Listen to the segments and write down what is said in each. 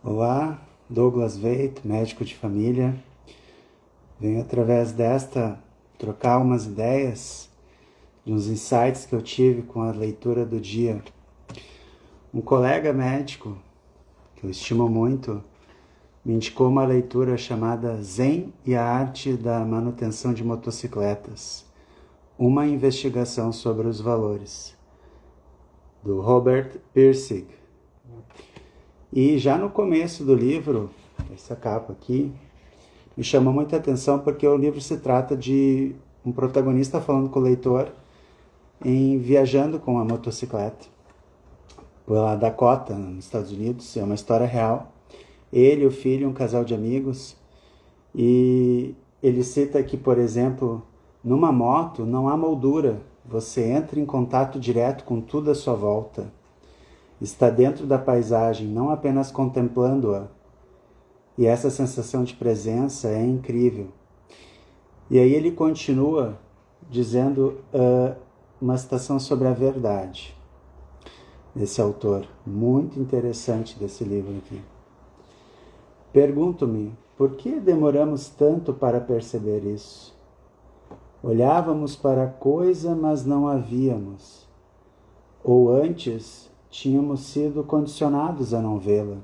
Olá, Douglas Veit, médico de família. Venho através desta trocar umas ideias de uns insights que eu tive com a leitura do dia. Um colega médico, que eu estimo muito, me indicou uma leitura chamada Zen e a Arte da Manutenção de Motocicletas, uma investigação sobre os valores, do Robert Pirsig. E já no começo do livro, essa capa aqui, me chamou muita atenção porque o livro se trata de um protagonista falando com o leitor viajando com a motocicleta pela Dakota, nos Estados Unidos. É uma história real. Ele, o filho, um casal de amigos. E ele cita que, por exemplo, numa moto não há moldura. Você entra em contato direto com tudo à sua volta. Está dentro da paisagem, não apenas contemplando-a. E essa sensação de presença é incrível. E aí ele continua dizendo uma citação sobre a verdade, desse autor, muito interessante desse livro aqui. Pergunto-me, por que demoramos tanto para perceber isso? Olhávamos para a coisa, mas não a víamos. Ou antes, tínhamos sido condicionados a não vê-la.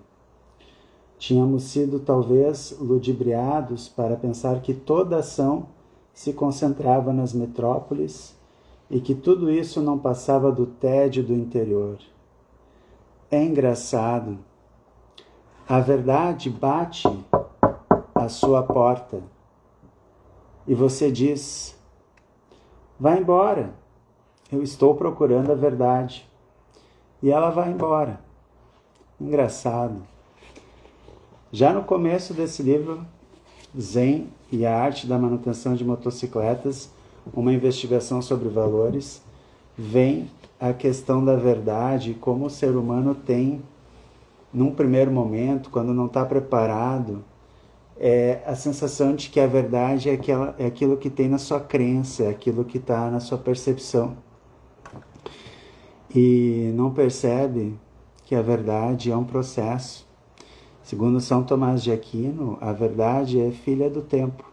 Tínhamos sido, talvez, ludibriados para pensar que toda ação se concentrava nas metrópoles e que tudo isso não passava do tédio do interior. É engraçado. A verdade bate à sua porta e você diz: vai embora, eu estou procurando a verdade. E ela vai embora. Engraçado. Já no começo desse livro, Zen e a Arte da Manutenção de Motocicletas, uma investigação sobre valores, vem a questão da verdade, como o ser humano tem, num primeiro momento, quando não está preparado, a sensação de que a verdade é aquilo que tem na sua crença, é aquilo que está na sua percepção. E não percebe que a verdade é um processo. Segundo São Tomás de Aquino, a verdade é filha do tempo.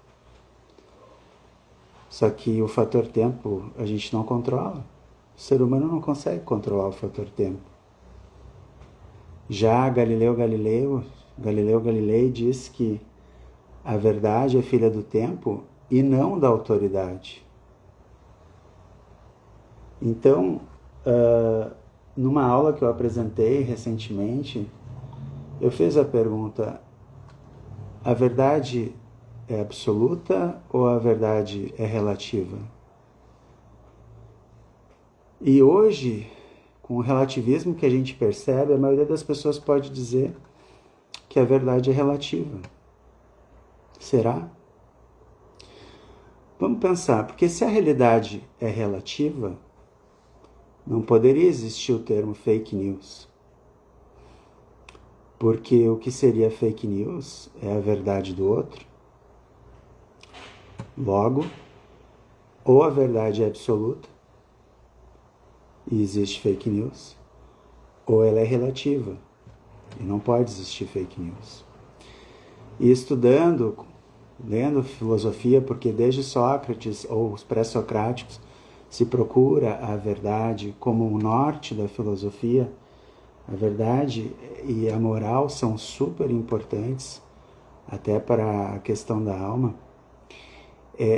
Só que o fator tempo a gente não controla. O ser humano não consegue controlar o fator tempo. Já Galileu Galilei diz que a verdade é filha do tempo e não da autoridade. Então, numa aula que eu apresentei recentemente, eu fiz a pergunta: a verdade é absoluta ou a verdade é relativa? E hoje, com o relativismo que a gente percebe, a maioria das pessoas pode dizer que a verdade é relativa. Será? Vamos pensar, porque se a realidade é relativa, não poderia existir o termo fake news. Porque o que seria fake news é a verdade do outro. Logo, ou a verdade é absoluta e existe fake news, ou ela é relativa e não pode existir fake news. E lendo filosofia, porque desde Sócrates ou os pré-socráticos se procura a verdade como o norte da filosofia. A verdade e a moral são super importantes, até para a questão da alma.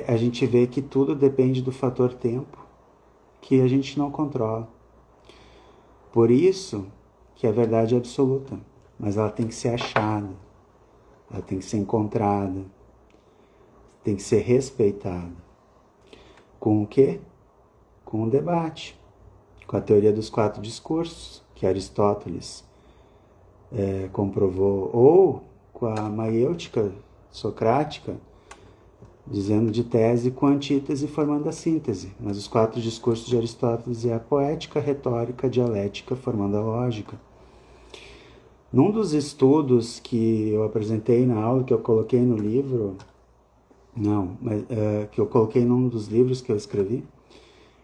A gente vê que tudo depende do fator tempo, que a gente não controla. Por isso que a verdade é absoluta, mas ela tem que ser achada, ela tem que ser encontrada, tem que ser respeitada. Com o quê? Com o debate, com a teoria dos 4 discursos, que Aristóteles comprovou, ou com a maiêutica socrática, dizendo de tese com antítese formando a síntese. Mas os 4 discursos de Aristóteles é a poética, a retórica, a dialética formando a lógica. Num dos estudos que eu apresentei na aula, que eu coloquei no livro, que eu coloquei num dos livros que eu escrevi,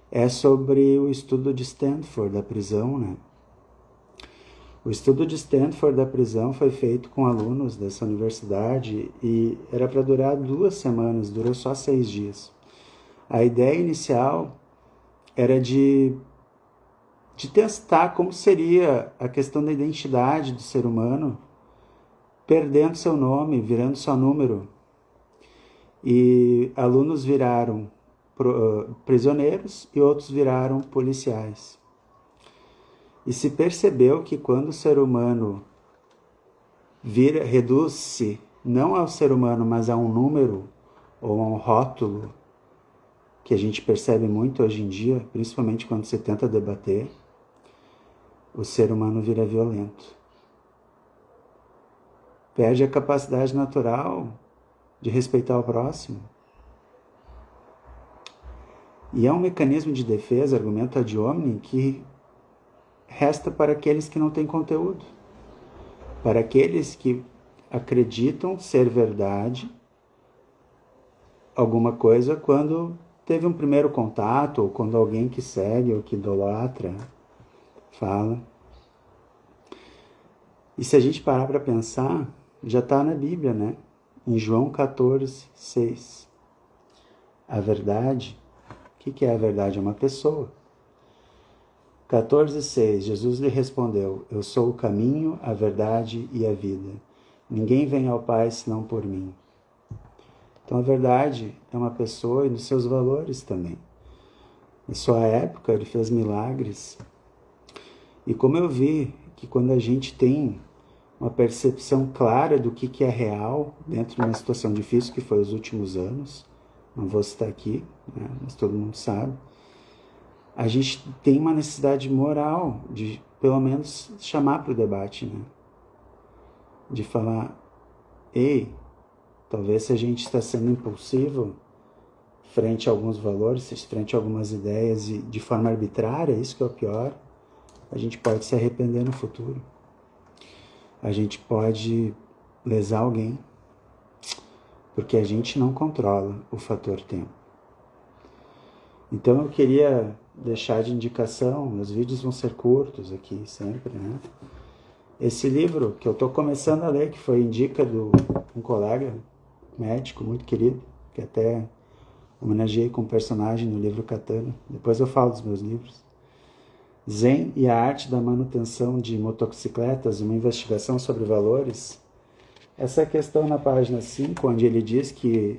é sobre o estudo de Stanford, da prisão, né? O estudo de Stanford da prisão foi feito com alunos dessa universidade e era para durar 2 semanas, durou só 6 dias. A ideia inicial era de testar como seria a questão da identidade do ser humano, perdendo seu nome, virando só número. E alunos viraram prisioneiros e outros viraram policiais. E se percebeu que quando o ser humano reduz-se não ao ser humano, mas a um número ou a um rótulo, que a gente percebe muito hoje em dia, principalmente quando se tenta debater, o ser humano vira violento. Perde a capacidade natural de respeitar o próximo. E é um mecanismo de defesa, argumento ad hominem, que resta para aqueles que não têm conteúdo, para aqueles que acreditam ser verdade alguma coisa quando teve um primeiro contato, ou quando alguém que segue ou que idolatra fala. E se a gente parar para pensar, já está na Bíblia, né? Em João 14, 6. A verdade, o que é a verdade? É uma pessoa. 14, 6. Jesus lhe respondeu: eu sou o caminho, a verdade e a vida. Ninguém vem ao Pai senão por mim. Então a verdade é uma pessoa e nos seus valores também. Em sua época ele fez milagres. E como eu vi que quando a gente tem uma percepção clara do que é real dentro de uma situação difícil que foi os últimos anos, não vou citar aqui, né, mas todo mundo sabe, a gente tem uma necessidade moral de, pelo menos, chamar para o debate, né? De falar, ei, talvez se a gente está sendo impulsivo frente a alguns valores, frente a algumas ideias e de forma arbitrária, isso que é o pior, a gente pode se arrepender no futuro. A gente pode lesar alguém, porque a gente não controla o fator tempo. Então eu queria deixar de indicação, meus vídeos vão ser curtos aqui sempre, né? Esse livro que eu estou começando a ler, que foi indica de um colega médico muito querido, que até homenageei com um personagem no livro Katana. Depois eu falo dos meus livros. Zen e a arte da manutenção de motocicletas, uma investigação sobre valores. Essa questão na página 5, onde ele diz que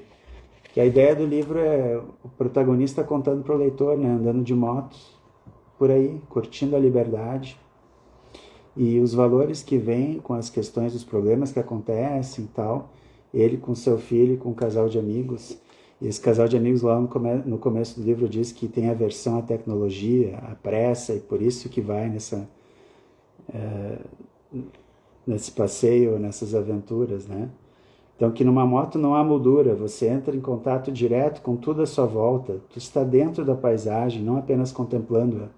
a ideia do livro é o protagonista contando para o leitor, né, andando de moto por aí, curtindo a liberdade. E os valores que vêm com as questões dos problemas que acontecem e tal, ele com seu filho, com um casal de amigos. E esse casal de amigos lá no começo do livro diz que tem aversão à tecnologia, à pressa, e por isso que vai nesse passeio, nessas aventuras, né? Então que numa moto não há moldura, você entra em contato direto com tudo à sua volta, tu está dentro da paisagem, não apenas contemplando-a.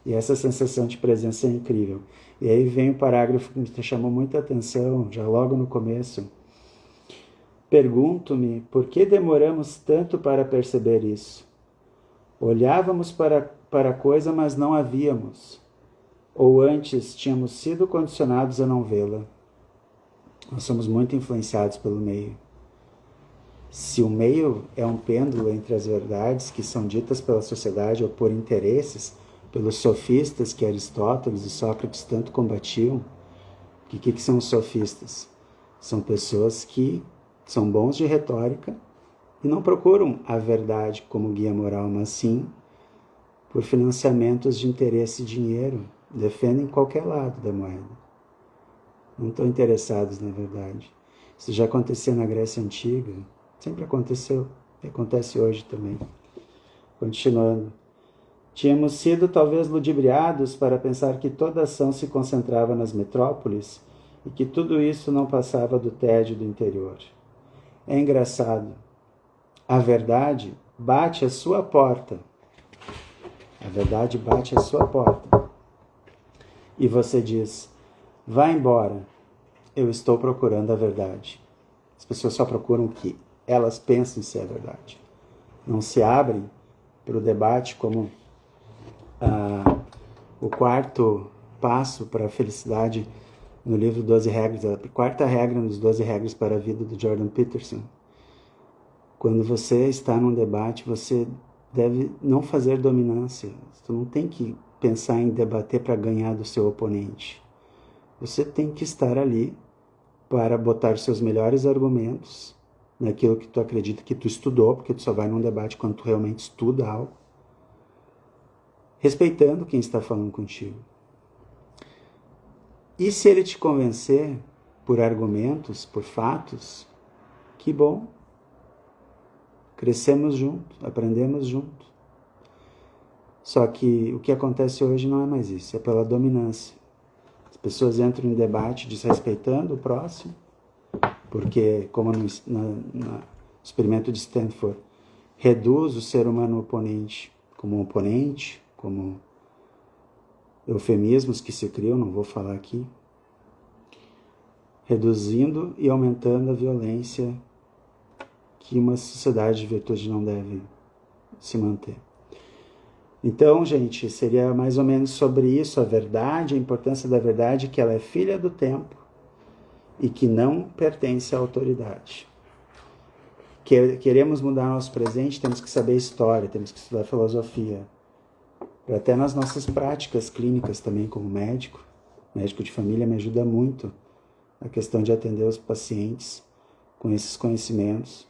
E essa sensação de presença é incrível. E aí vem o parágrafo que me chamou muita atenção, já logo no começo. Pergunto-me por que demoramos tanto para perceber isso. Olhávamos para a coisa, mas não a víamos. Ou antes, tínhamos sido condicionados a não vê-la. Nós somos muito influenciados pelo meio. Se o meio é um pêndulo entre as verdades que são ditas pela sociedade ou por interesses, pelos sofistas que Aristóteles e Sócrates tanto combatiam, o que são os sofistas? São pessoas que são bons de retórica e não procuram a verdade como guia moral, mas sim por financiamentos de interesse e dinheiro, defendem qualquer lado da moeda. Não estão interessados na verdade. Isso já acontecia na Grécia Antiga, sempre aconteceu, e acontece hoje também. Continuando. Tínhamos sido talvez ludibriados para pensar que toda ação se concentrava nas metrópoles e que tudo isso não passava do tédio do interior. É engraçado. A verdade bate à sua porta. A verdade bate à sua porta. E você diz, vá embora, eu estou procurando a verdade. As pessoas só procuram o que elas pensam ser a verdade. Não se abrem para o debate como o quarto passo para a felicidade no livro 12 Regras, a quarta regra nos 12 Regras para a Vida, do Jordan Peterson. Quando você está num debate, você deve não fazer dominância. Você não tem que pensar em debater para ganhar do seu oponente. Você tem que estar ali para botar os seus melhores argumentos naquilo que tu acredita que tu estudou, porque tu só vai num debate quando tu realmente estuda algo, respeitando quem está falando contigo. E se ele te convencer por argumentos, por fatos, que bom. Crescemos juntos, aprendemos juntos. Só que o que acontece hoje não é mais isso, é pela dominância. As pessoas entram em debate desrespeitando o próximo, porque, como no experimento de Stanford, reduz o ser humano oponente como um oponente, como eufemismos que se criam, não vou falar aqui, reduzindo e aumentando a violência que uma sociedade de virtude não deve se manter. Então, gente, seria mais ou menos sobre isso, a verdade, a importância da verdade, que ela é filha do tempo e que não pertence à autoridade. Queremos mudar nosso presente, temos que saber história, temos que estudar filosofia. Até nas nossas práticas clínicas também, como médico de família, me ajuda muito a questão de atender os pacientes com esses conhecimentos,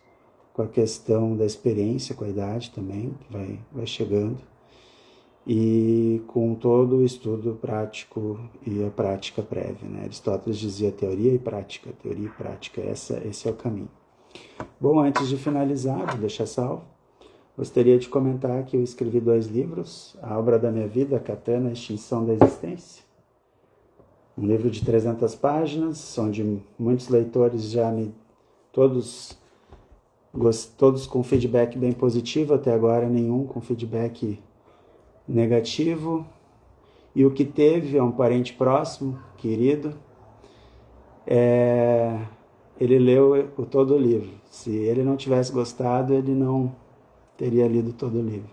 com a questão da experiência, com a idade também, que vai chegando, e com todo o estudo prático e a prática prévia, né? Aristóteles dizia teoria e prática, esse é o caminho. Bom, antes de finalizar, vou deixar salvo, gostaria de comentar que eu escrevi 2 livros, A Obra da Minha Vida, a Katana, a Extinção da Existência, um livro de 300 páginas, onde muitos leitores todos com feedback bem positivo, até agora nenhum com feedback negativo, e o que teve é um parente próximo, querido, ele leu todo o livro. Se ele não tivesse gostado, ele não teria lido todo o livro.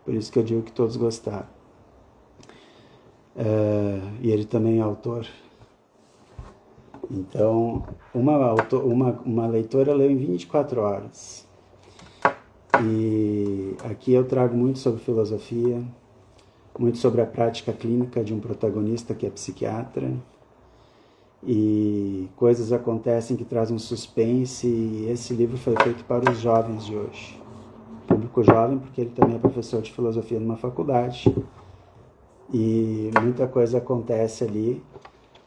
Por isso que eu digo que todos gostaram. E ele também é autor. Então, uma leitora leu em 24 horas. E aqui eu trago muito sobre filosofia, muito sobre a prática clínica de um protagonista que é psiquiatra. E coisas acontecem que trazem um suspense, e esse livro foi feito para os jovens de hoje. Público jovem, porque ele também é professor de filosofia numa faculdade. E muita coisa acontece ali,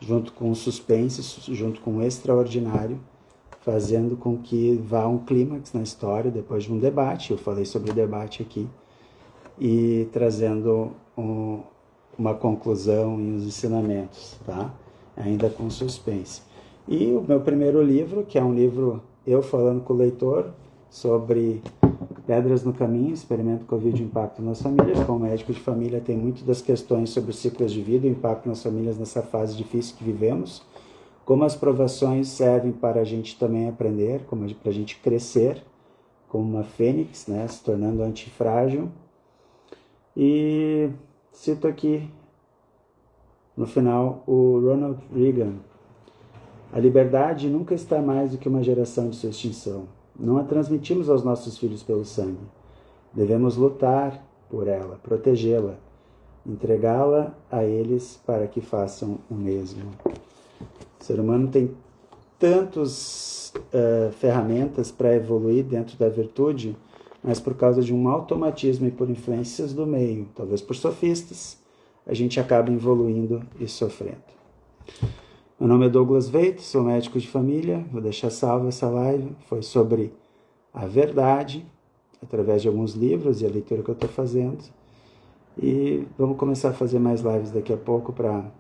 junto com o suspense, junto com o extraordinário, fazendo com que vá um clímax na história, depois de um debate, eu falei sobre o debate aqui, e trazendo uma conclusão e os ensinamentos, tá? Ainda com suspense. E o meu primeiro livro, que é um livro, eu falando com o leitor, sobre Pedras no Caminho, Experimento Covid e o Impacto nas Famílias. Como médico de família, tem muito das questões sobre os ciclos de vida e o impacto nas famílias nessa fase difícil que vivemos. Como as provações servem para a gente também aprender, para a gente crescer, como uma fênix, né, se tornando antifrágil. E cito aqui, no final, o Ronald Reagan. A liberdade nunca está mais do que uma geração de sua extinção. Não a transmitimos aos nossos filhos pelo sangue. Devemos lutar por ela, protegê-la, entregá-la a eles para que façam o mesmo. O ser humano tem tantas ferramentas para evoluir dentro da virtude, mas por causa de um automatismo e por influências do meio, talvez por sofistas, a gente acaba evoluindo e sofrendo. Meu nome é Douglas Veit, sou médico de família, vou deixar salva essa live, foi sobre a verdade, através de alguns livros e a leitura que eu estou fazendo, e vamos começar a fazer mais lives daqui a pouco para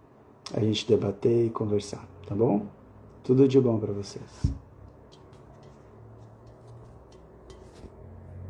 a gente debater e conversar, tá bom? Tudo de bom para vocês.